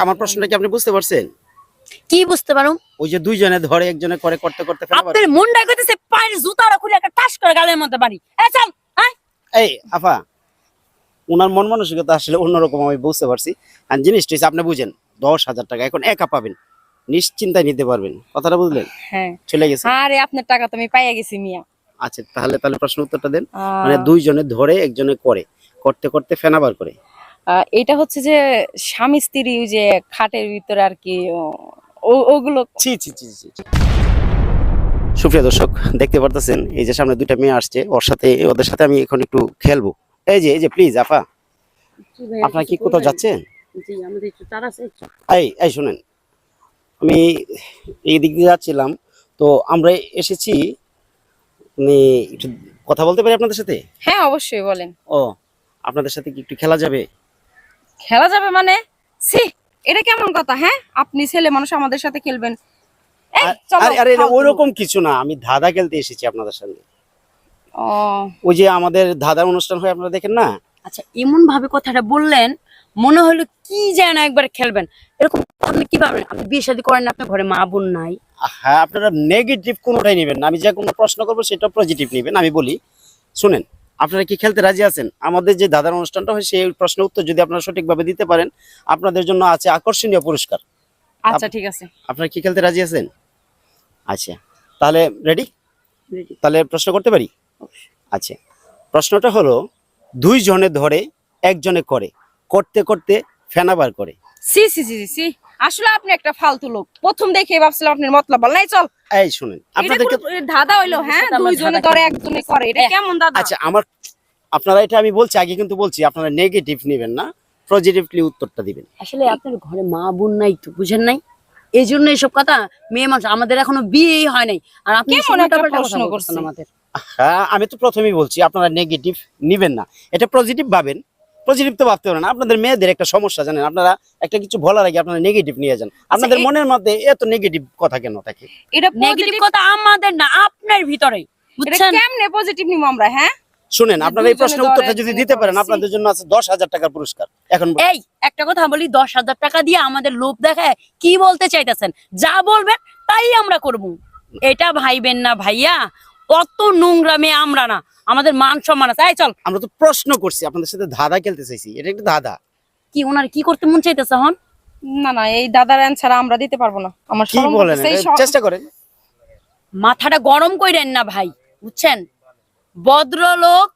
আমার প্রশ্নটা কি আপনি বুঝতে পারছেন? কি বুঝতে পারো? ওই যে দুইজনে ধরে একজনে করে করতে করতে ফেলা পারে। আপনার মুন্ডা কইতেছে পায়ের জুতাটা খুলে একটা টাস করে গালের মধ্যে বাড়ি। এই চল, আয়। এই আফা, ওনার মন মানসিকতা আসলে অন্যরকম, আমি বুঝতে পারছি। আর জিনিসটা হচ্ছে আপনি বুঝেন, 10,000 টাকা এখন একা পাবেন, নিশ্চিন্তায় নিতে পারবেন। কথাটা বুঝলেন? হ্যাঁ চলে গেছে। আরে আপনার টাকা তো আমি পাইয়া গেছি মিয়া। আচ্ছা তাহলে তাহলে প্রশ্ন উত্তরটা দেন। মানে দুইজনে ধরে একজনে করে করতে করতে ফেনাবার করে। এটা হচ্ছে যে স্বামী স্ত্রী ওই যে খাটের ভিতরে আর কি ওগুলো। ছি ছি ছি ছি ছি। সুপ্রিয় দর্শক, দেখতে পারতেছেন এই যে সামনে দুইটা মেয়ে আসছে, ওদের সাথে আমি এখন একটু খেলবো। এই যে প্লিজ আফা, আপনারা কি কোথাও যাচ্ছেন? জি আমাদের একটু তাড়া আছে। এই শুনেন, আমি এই দিক দিয়ে যাচ্ছিলাম, তো আমরা এসেছি, মানে একটু কথা বলতে পারি আপনাদের সাথে? হ্যাঁ অবশ্যই বলেন। ও, আপনাদের সাথে কি একটু খেলা যাবে? খেলা যাবে মানে? সি, এটা কেমন কথা? হ্যাঁ আপনি ছেলে মানুষ আমাদের সাথে খেলবেন? এই চলো। আরে ওইরকম কিছু না, আমি ধাঁধা খেলতে এসেছি আপনাদের সঙ্গে। ও ওই যে আমাদের ধাঁধার অনুষ্ঠান হয়, আপনারা দেখেন না? আচ্ছা, এমন ভাবে কথাটা বললেন মনে হলো কি যেন একবার খেলবেন। এরকম আপনি কিভাবে, আপনি বিয়ে শাদী করেন না, আপনার ঘরে মা বোন নাই? হ্যাঁ, আপনারা নেগেটিভ কোনোটাই নেবেন না, আমি যে কোনো প্রশ্ন করবো সেটা পজিটিভ নেবেন। আমি বলি শুনেন, আপনারা কি খেলতে রাজি আছেন? আমাদের যে ধাঁধার অনুষ্ঠানটা হয় সেই প্রশ্নের উত্তর যদি আপনারা সঠিকভাবে দিতে পারেন, আপনাদের জন্য আছে আকর্ষণীয় পুরস্কার। আচ্ছা ঠিক আছে। আপনারা কি খেলতে রাজি আছেন? আচ্ছা তাহলে রেডি? তাহলে প্রশ্ন করতে পারি? আচ্ছা, প্রশ্নটা হলো, দুইজনে ধরে একজনে করে করতে করতে ফেনাবার করে। সি সি সি সি, আসলে আপনি একটা ফালতু লোক। প্রথম দেখে ভাবছিলাম আপনার মতলব বল নাই। চল এই শুনেন, আপনাদেরকে ধাঁধা হইলো। হ্যাঁ দুইজনে ধরে একজনে করে, এটা কেমন দাদা? আচ্ছা আপনারা এটা আমি বলছি আগে, কিন্তু বলছি আপনারা নেগেটিভ নেবেন না, পজিটিভলি উত্তরটা দিবেন। আসলে আপনার ঘরে মা বোন নাই তো, বুঝেন নাই, এই জন্য এইসব কথা। মেয়ে মানুষ, আমাদের এখনো বিয়েই হয় নাই, আর আপনি প্রশ্ন করছেন আমাদের। হ্যাঁ, আমি তো প্রথমেই বলছি আপনারা নেগেটিভ নিবেন না, এটা পজিটিভ ভাবেন। পজিটিভ তো ভাবতে পারেন না, আপনাদের মেয়েদের একটা সমস্যা জানেন, আপনারা একটা কিছু বলার আগে আপনারা নেগেটিভ নিয়ে যান। আপনাদের মনের মধ্যে এত নেগেটিভ কথা কেন থাকে? এটা নেগেটিভ কথা আমাদের না, আপনার ভিতরে, বুঝছেন? কেমনে পজিটিভ নিব আমরা? হ্যাঁ শুনেন, আপনারা এই প্রশ্নের উত্তরটা যদি দিতে পারেন, আপনাদের জন্য আছে 10,000 টাকার পুরস্কার। এখন এই একটা কথা বলি, 10,000 টাকা দিয়ে আমাদের লোভ দেখায় কি বলতে চাইতেছেন? যা বলবেন তাই আমরা করব, এটা ভাইবেন না ভাইয়া। অত নোংরা মেয়ে আমরা না, আমাদের মান সম্মান আছে। এই চল। আমরা তো প্রশ্ন করছি, আপনাদের সাথে ধাঁধা খেলতে চাইছি, এটা একটা ধাঁধা। কি ওনার কি করতে মন চাইতেছে হন? না না, এই দাদার অ্যানসার আমরা দিতে পারবো না। আমার কি বলেন, চেষ্টা করেন। মাথাটা গরম কইরেন না ভাই, বুঝছেন? ভদ্রলোক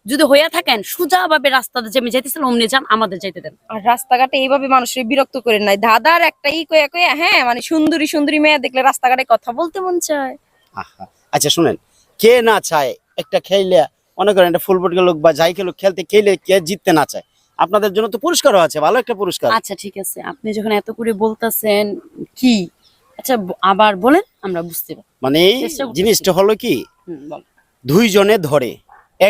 যদি হইয়া থাকেন, সোজা ভাবে রাস্তাতে যেমনি যাইতেছেন অমনি যান, আমাদের যাইতে দেন। আর রাস্তাঘাটে এইভাবে মানুষের বিরক্ত করেন নাই। দাদার একটা কইয়া কইয়া, হ্যাঁ মানে সুন্দরী সুন্দরী মেয়ে দেখলে রাস্তাঘাটে কথা বলতে মন চায়। আচ্ছা শুনেন, কে না চায় একটা খেলে, মনে করেন একটা ফুলবট লোক বা যাই খেলো, খেলতে খেলে কে জিততে না চায়? আপনাদের জন্য তো পুরস্কারও আছে, ভালো একটা পুরস্কার। আচ্ছা ঠিক আছে, আপনি যখন এত করে বলতেছেন কি, আচ্ছা আবার বলেন, আমরা বুঝতে পারি। মানে জিনিসটা হলো কি, দুইজনে ধরে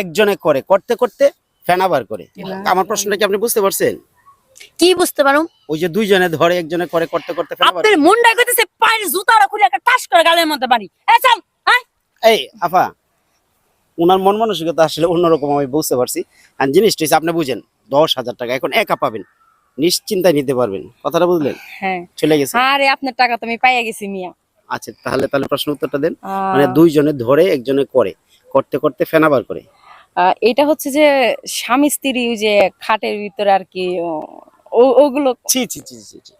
একজনে করে করতে করতে ফেনাবার করে। আমার প্রশ্নটা কি আপনি বুঝতে পারছেন? কি বুঝতে পারো? ওই যে দুইজনে ধরে একজনে করে করতে করতে ফেনাবার। আপনার মুন্ডা কইতেছে পায়ের জুতাটা খুলে একটা টাস করে গালের মধ্যে বাড়ি। এই চল, আয়। এই আফা, ওনার মন মানসিকতা আসলে অন্যরকম, আমি বুঝতে পারছি। আর জিনিসটা হচ্ছে আপনি বুঝেন, 10,000 টাকা এখন একা পাবেন, নিশ্চিন্তায় নিতে পারবেন। কথাটা বুঝলেন? হ্যাঁ চলে গেছে। আরে আপনার টাকা তো আমি পাইয়া গেছি মিয়া। আচ্ছা তাহলে তাহলে প্রশ্ন উত্তরটা দেন। মানে দুইজনে ধরে একজনে করে করতে করতে ফেনাবার করে। এটা হচ্ছে যে স্বামী স্ত্রী ওই যে খাটের ভিতরে আর কি ওগুলো। ছি ছি ছি ছি ছি,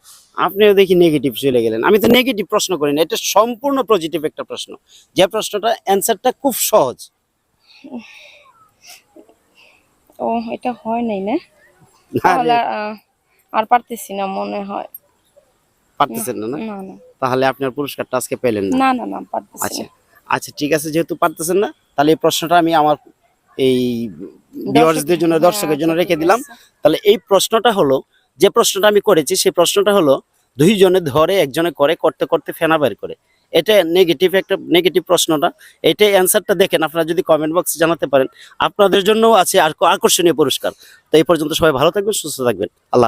আপনিও দেখি নেগেটিভ চলে গেলেন। আমি তো নেগেটিভ প্রশ্ন করি না, এটা সম্পূর্ণ পজিটিভ একটা প্রশ্ন, যে প্রশ্নটা অ্যানসারটা খুব সহজ। ও এটা হয় নাই না? তাহলে আর পারতেছি না মনে হয়। পারতেছেন না? না না, তাহলে আপনার পুরস্কারটা আজকে পেলেন না? না না না পারতেছি। আচ্ছা আচ্ছা ঠিক আছে, যেহেতু পারতেছেন না, তাহলে এই প্রশ্নটা আমি আমার এই ভিউয়ার্সদের জন্য, দর্শকের জন্য রেখে দিলাম। তাহলে এই প্রশ্নটা হলো, যে প্রশ্নটা আমি করেছি সেই প্রশ্নটা হলো, দুইজনে ধরে একজনে করে করতে করতে ফেনা বের করে। এটা নেগেটিভ, একটা নেগেটিভ প্রশ্নটা। এইটাই অ্যান্সারটা দেখেন, আপনারা যদি কমেন্ট বক্সে জানাতে পারেন, আপনাদের জন্য আছে আর আকর্ষণীয় পুরস্কার। তো এই পর্যন্ত সবাই ভালো থাকবেন, সুস্থ থাকবেন। আল্লাহ।